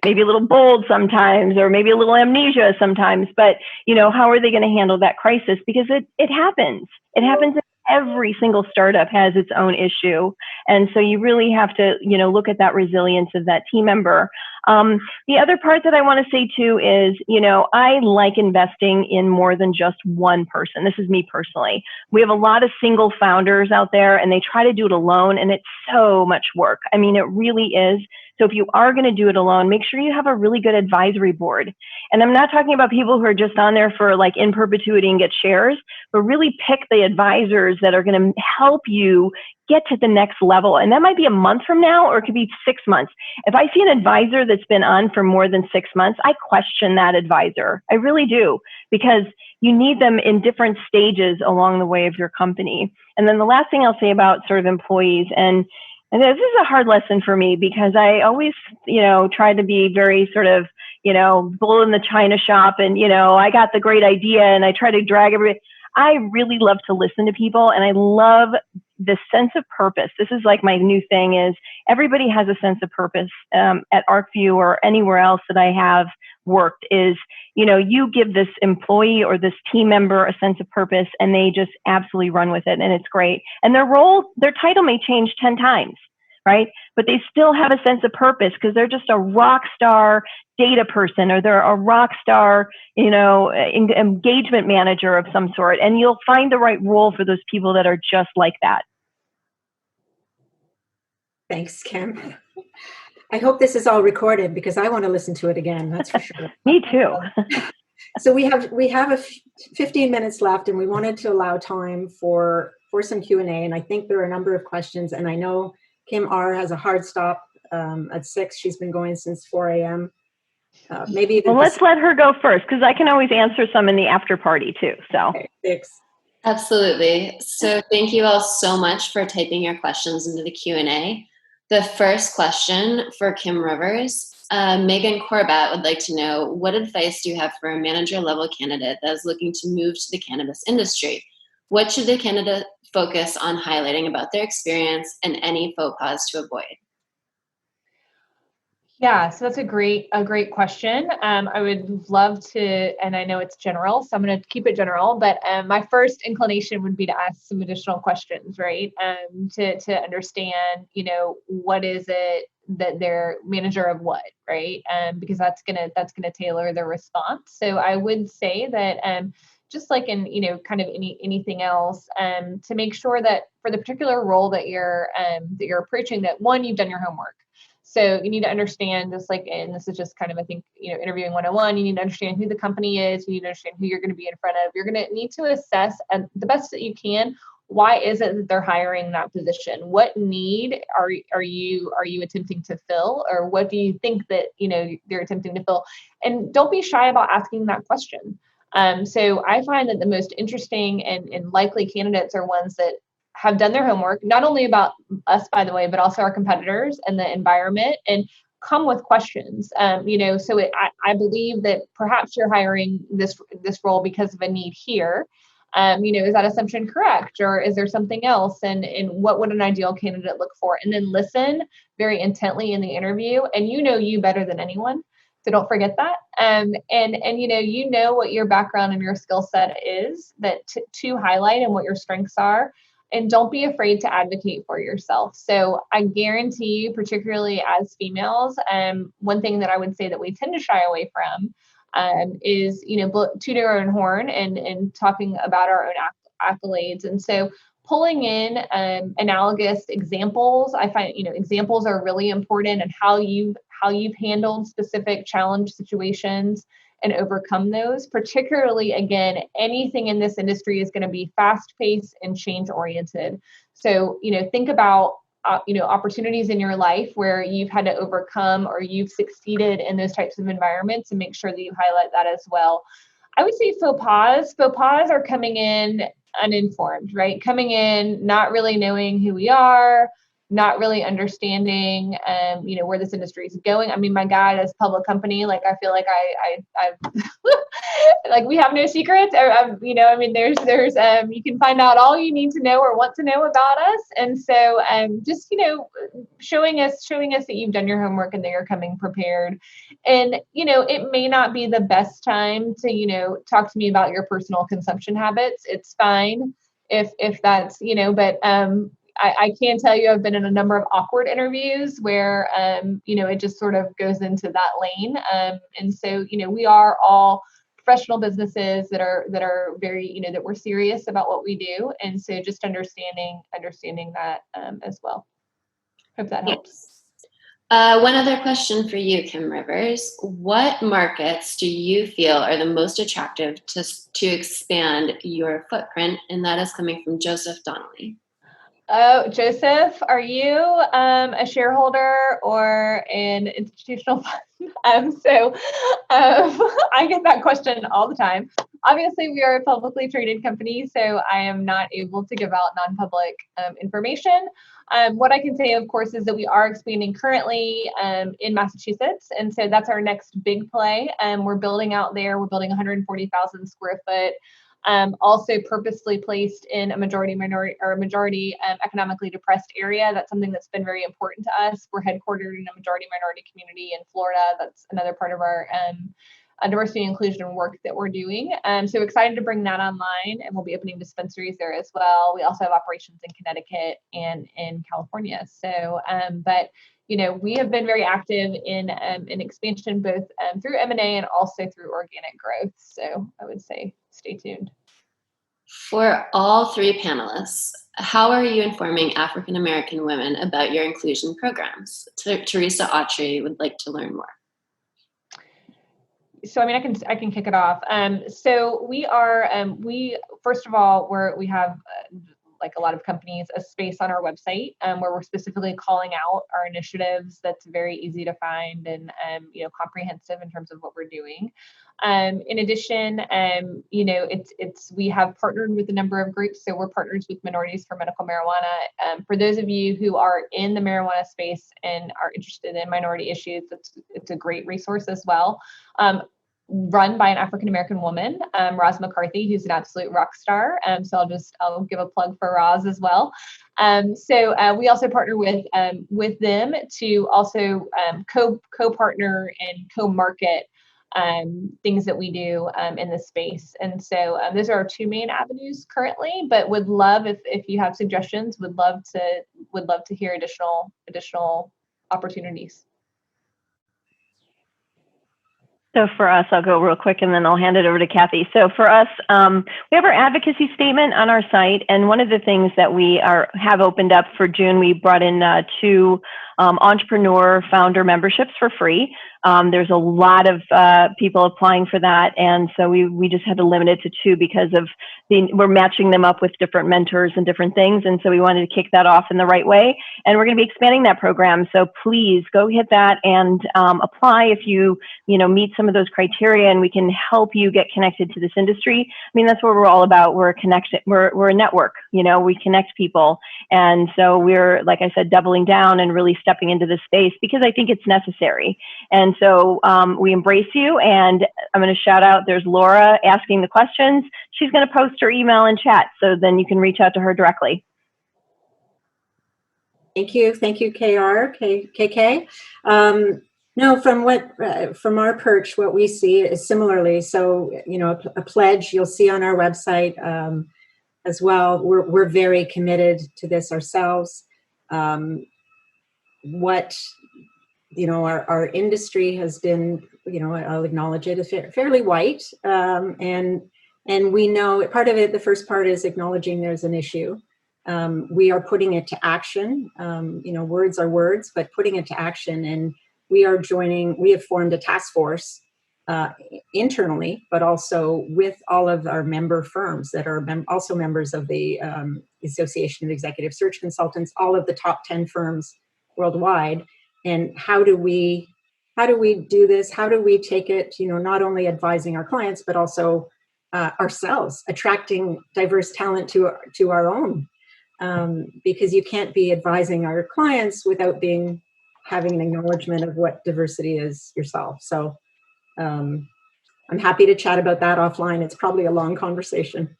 maybe a little bold sometimes, or maybe a little amnesia sometimes, but how are they going to handle that crisis? Because it happens. It happens. Every single startup has its own issue. And so you really have to, look at that resilience of that team member. The other part that I want to say too is, I like investing in more than just one person. This is me personally. We have a lot of single founders out there and they try to do it alone, and it's so much work. I mean, it really is. So if you are going to do it alone, make sure you have a really good advisory board. And I'm not talking about people who are just on there for like in perpetuity and get shares, but really pick the advisors that are going to help you get to the next level. And that might be a month from now, or it could be 6 months. If I see an advisor that's been on for more than 6 months, I question that advisor. I really do, because you need them in different stages along the way of your company. And then the last thing I'll say about sort of employees, and this is a hard lesson for me, because I always, try to be very sort of, bull in the china shop, and, I got the great idea and I try to drag everybody. I really love to listen to people, and I love the sense of purpose. This is like my new thing, is everybody has a sense of purpose at Arcview or anywhere else that I have worked. Is, you give this employee or this team member a sense of purpose, and they just absolutely run with it, and it's great. And their title may change 10 times, right? But they still have a sense of purpose, because they're just a rock star data person, or they're a rock star, engagement manager of some sort. And you'll find the right role for those people that are just like that. Thanks, Kim. I hope this is all recorded, because I want to listen to it again. That's for sure. Me too. So we have 15 minutes left, and we wanted to allow time for some Q&A. And I think there are a number of questions. And I know Kim R has a hard stop at 6. She's been going since 4 a.m. Maybe even. Well, let's let her go first, because I can always answer some in the after party too. So. Okay, thanks. Absolutely. So thank you all so much for typing your questions into the Q&A. The first question for Kim Rivers, Megan Corbat would like to know, what advice do you have for a manager level candidate that is looking to move to the cannabis industry? What should the candidate focus on highlighting about their experience, and any faux pas to avoid? Yeah, so that's a great question. I would love to, and I know it's general, so I'm going to keep it general, but my first inclination would be to ask some additional questions, right? To understand, what is it that they're manager of what, right? Because that's gonna tailor their response. So I would say that just like in kind of anything else, to make sure that for the particular role that you're approaching, that one, you've done your homework. So you need to understand, just like, and this is just kind of, I think, interviewing 101, you need to understand who the company is, you need to understand who you're going to be in front of. You're going to need to assess the best that you can, why is it that they're hiring that position? What need are you attempting to fill, or what do you think that they're attempting to fill? And don't be shy about asking that question. So I find that the most interesting and likely candidates are ones that have done their homework, not only about us, by the way, but also our competitors and the environment, and come with questions. So I believe that perhaps you're hiring this role because of a need here. Is that assumption correct, or is there something else? And what would an ideal candidate look for? And then listen very intently in the interview, and you better than anyone. So don't forget that. And what your background and your skill set is, that to highlight, and what your strengths are. And don't be afraid to advocate for yourself. So I guarantee you, particularly as females, one thing that I would say that we tend to shy away from is, tooting our own horn and talking about our own accolades. And so pulling in analogous examples, I find, examples are really important, and how you've handled specific challenge situations and overcome those. Particularly, again, anything in this industry is going to be fast-paced and change-oriented. So, think about, opportunities in your life where you've had to overcome, or you've succeeded in those types of environments, and make sure that you highlight that as well. I would say faux pas. Faux pas are coming in uninformed, right? Coming in not really knowing who we are, not really understanding, where this industry is going. I mean, my God, as a public company, like, I feel like I've like, we have no secrets. There's you can find out all you need to know or want to know about us. And so, just, showing us that you've done your homework and that you're coming prepared. And, it may not be the best time to, talk to me about your personal consumption habits. It's fine if that's, but, I can tell you I've been in a number of awkward interviews where, it just sort of goes into that lane. And so, we are all professional businesses that are very, that we're serious about what we do. And so just understanding that as well. Hope that helps. One other question for you, Kim Rivers. What markets do you feel are the most attractive to expand your footprint? And that is coming from Joseph Donnelly. Oh, Joseph, are you a shareholder or an institutional fund? I get that question all the time. Obviously, we are a publicly traded company, so I am not able to give out non-public information. What I can say, of course, is that we are expanding currently in Massachusetts, and so that's our next big play. We're building out there. We're building 140,000 square foot. Also purposely placed in a majority economically depressed area. That's something that's been very important to us. We're headquartered in a majority minority community in Florida. That's another part of our diversity and inclusion work that we're doing. So excited to bring that online, and we'll be opening dispensaries there as well. We also have operations in Connecticut and in California. So, but we have been very active in expansion, both through M&A and also through organic growth. So I would say stay tuned. For all three panelists, how are you informing African American women about your inclusion programs? Teresa Autry would like to learn more. So, I can kick it off. So we are, first of all, we have like a lot of companies, a space on our website where we're specifically calling out our initiatives. That's very easy to find and comprehensive in terms of what we're doing. In addition, we have partnered with a number of groups. So we're partners with Minorities for Medical Marijuana. For those of you who are in the marijuana space and are interested in minority issues, it's a great resource as well. Run by an African-American woman, Roz McCarthy, who's an absolute rock star. So I'll give a plug for Roz as well. So we also partner with them to also co-partner and co-market things that we do in this space. And so those are our two main avenues currently, but would love, if you have suggestions, would love to hear additional opportunities. So for us, I'll go real quick and then I'll hand it over to Kathy. So for us, we have our advocacy statement on our site. And one of the things that we have opened up for June, we brought in 2 entrepreneur founder memberships for free. There's a lot of people applying for that. And so we just had to limit it to 2 because of we're matching them up with different mentors and different things. And so we wanted to kick that off in the right way. And we're going to be expanding that program. So please go hit that and apply if you meet some of those criteria, and we can help you get connected to this industry. I mean, that's what we're all about. We're connected. We're a network. We connect people. And so we're, like I said, doubling down and really stepping into this space because I think it's necessary. And so we embrace you, and I'm going to shout out, there's Laura asking the questions. She's going to post her email in chat, so then you can reach out to her directly. Thank you, KK. No, from our perch, what we see is similarly. So, a pledge you'll see on our website as well. We're very committed to this ourselves. Our industry has been, I'll acknowledge it, is fairly white. And we know part of it, the first part is acknowledging there's an issue. We are putting it to action. Words are words, but putting it to action. And we have formed a task force internally, but also with all of our member firms that are also members of the Association of Executive Search Consultants, all of the top 10 firms worldwide. And how do we do this? How do we take it, not only advising our clients, but also ourselves, attracting diverse talent to our own because you can't be advising our clients without having an acknowledgement of what diversity is yourself. So I'm happy to chat about that offline. It's probably a long conversation.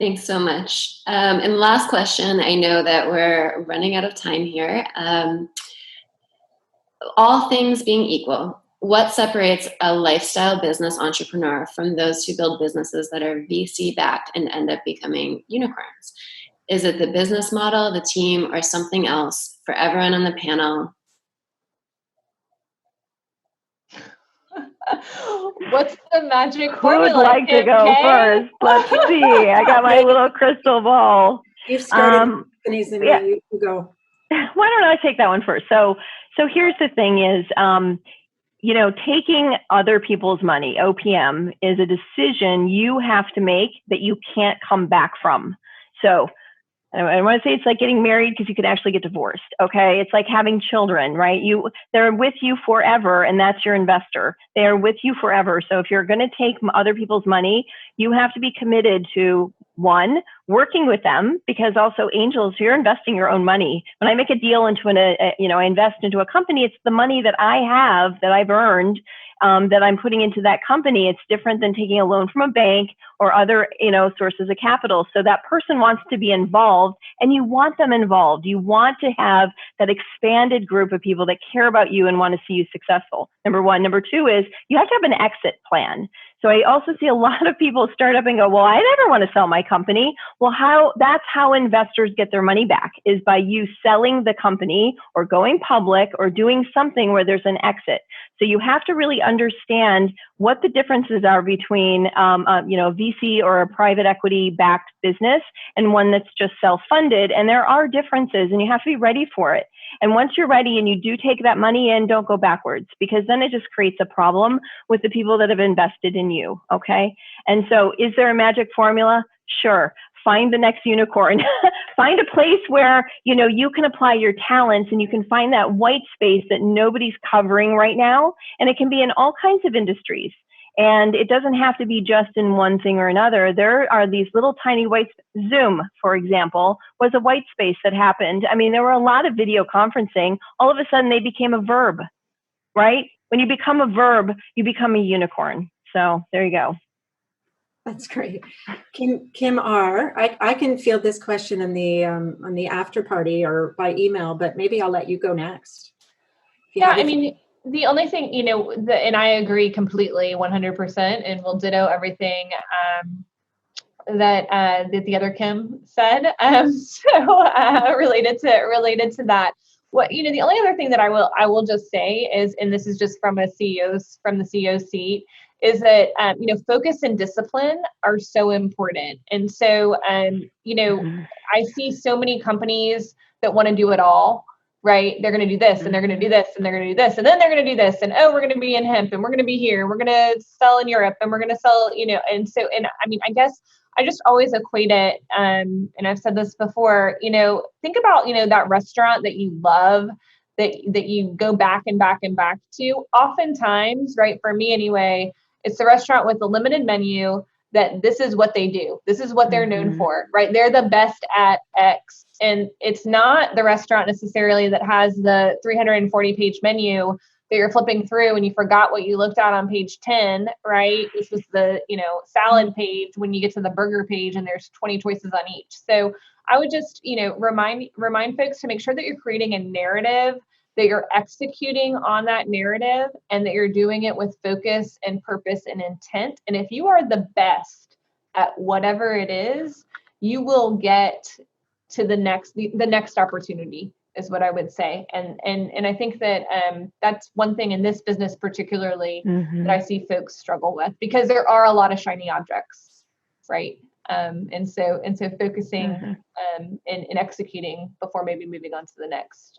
Thanks so much. And last question, I know that we're running out of time here. All things being equal, what separates a lifestyle business entrepreneur from those who build businesses that are VC backed and end up becoming unicorns? Is it the business model, the team, or something else? For everyone on the panel, what's the magic Who formula? would like to go first? Let's see. I got my little crystal ball. You've started companies and you go. Why don't I take that one first? So here's the thing is, taking other people's money, OPM, is a decision you have to make that you can't come back from. So I want to say it's like getting married because you could actually get divorced. Okay. It's like having children, right? They're with you forever, and that's your investor. They are with you forever. So if you're going to take other people's money, you have to be committed to, one, working with them, because also angels, you're investing your own money. When I make a deal into I invest into a company, it's the money that I have that I've earned, that I'm putting into that company. It's different than taking a loan from a bank or other, sources of capital. So that person wants to be involved, and you want them involved. You want to have that expanded group of people that care about you and want to see you successful. Number one. Number two is you have to have an exit plan. So I also see a lot of people start up and go, well, I never want to sell my company. Well, that's how investors get their money back, is by you selling the company or going public or doing something where there's an exit. So you have to really understand what the differences are between, a VC or a private equity backed business and one that's just self-funded. And there are differences, and you have to be ready for it. And once you're ready and you do take that money in, don't go backwards, because then it just creates a problem with the people that have invested in you. Okay. And so is there a magic formula? Sure. Find the next unicorn. Find a place where, you can apply your talents and you can find that white space that nobody's covering right now. And it can be in all kinds of industries. And it doesn't have to be just in one thing or another. There are these little tiny Zoom, for example, was a white space that happened. I mean, there were a lot of video conferencing. All of a sudden they became a verb, right? When you become a verb, you become a unicorn. So there you go. That's great. Kim R., I can field this question on the after party or by email, but maybe I'll let you go next. The only thing, and I agree completely 100%, and will ditto everything that the other Kim said. Related to that, what, the only other thing that I will just say is, and this is just from the CEO seat, is that, focus and discipline are so important. And so, I see so many companies that want to do it all, right? They're going to do this and they're going to do this and they're going to do this. And then they're going to do this. And, we're going to be in hemp and we're going to be here. We're going to sell in Europe and we're going to sell, I guess I just always equate it. And I've said this before, think about, that restaurant that you love, that you go back and back and back to. Oftentimes, right, for me anyway, it's the restaurant with the limited menu that this is what they do. This is what they're known for, right? They're the best at X. And it's not the restaurant necessarily that has the 340-page menu that you're flipping through and you forgot what you looked at on page 10, right? This was the, salad page when you get to the burger page and there's 20 choices on each. So I would just, remind folks to make sure that you're creating a narrative, that you're executing on that narrative, and that you're doing it with focus and purpose and intent. And if you are the best at whatever it is, you will get to the next opportunity, is what I would say. And I think that that's one thing in this business particularly that I see folks struggle with, because there are a lot of shiny objects, right? And so focusing and executing before maybe moving on to the next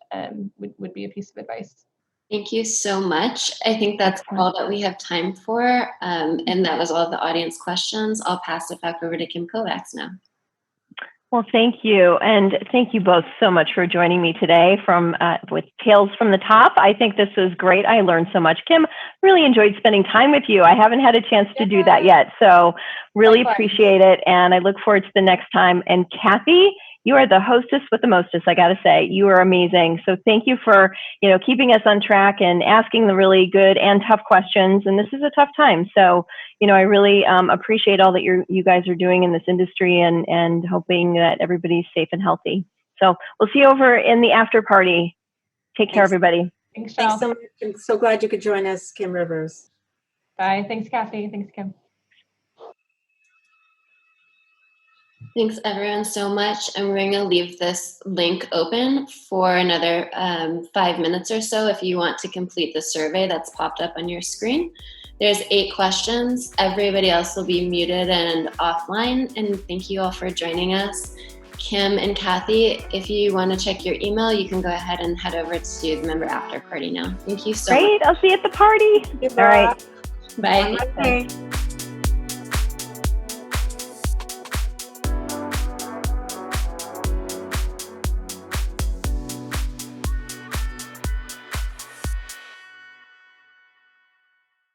would be a piece of advice. Thank you so much. I think that's all that we have time for. And that was all of the audience questions. I'll pass it back over to Kim Kovacs now. Well, thank you. And thank you both so much for joining me today with Tales from the Top. I think this was great. I learned so much. Kim, really enjoyed spending time with you. I haven't had a chance to do that yet. So really appreciate it. And I look forward to the next time. And Kathy, you are the hostess with the mostest, I got to say. You are amazing. So thank you for, keeping us on track and asking the really good and tough questions. And this is a tough time. So, I really appreciate all that you guys are doing in this industry and hoping that everybody's safe and healthy. So we'll see you over in the after party. Take care, everybody. Thanks, Thanks so much. I'm so glad you could join us, Kim Rivers. Bye. Thanks, Kathy. Thanks, Kim. Thanks everyone so much. And we're going to leave this link open for another 5 minutes or so if you want to complete the survey that's popped up on your screen. There's 8 questions. Everybody else will be muted and offline. And thank you all for joining us. Kim and Kathy, if you want to check your email, you can go ahead and head over to the member after party now. Thank you so much. Great. I'll see you at the party. All right. Bye. Bye.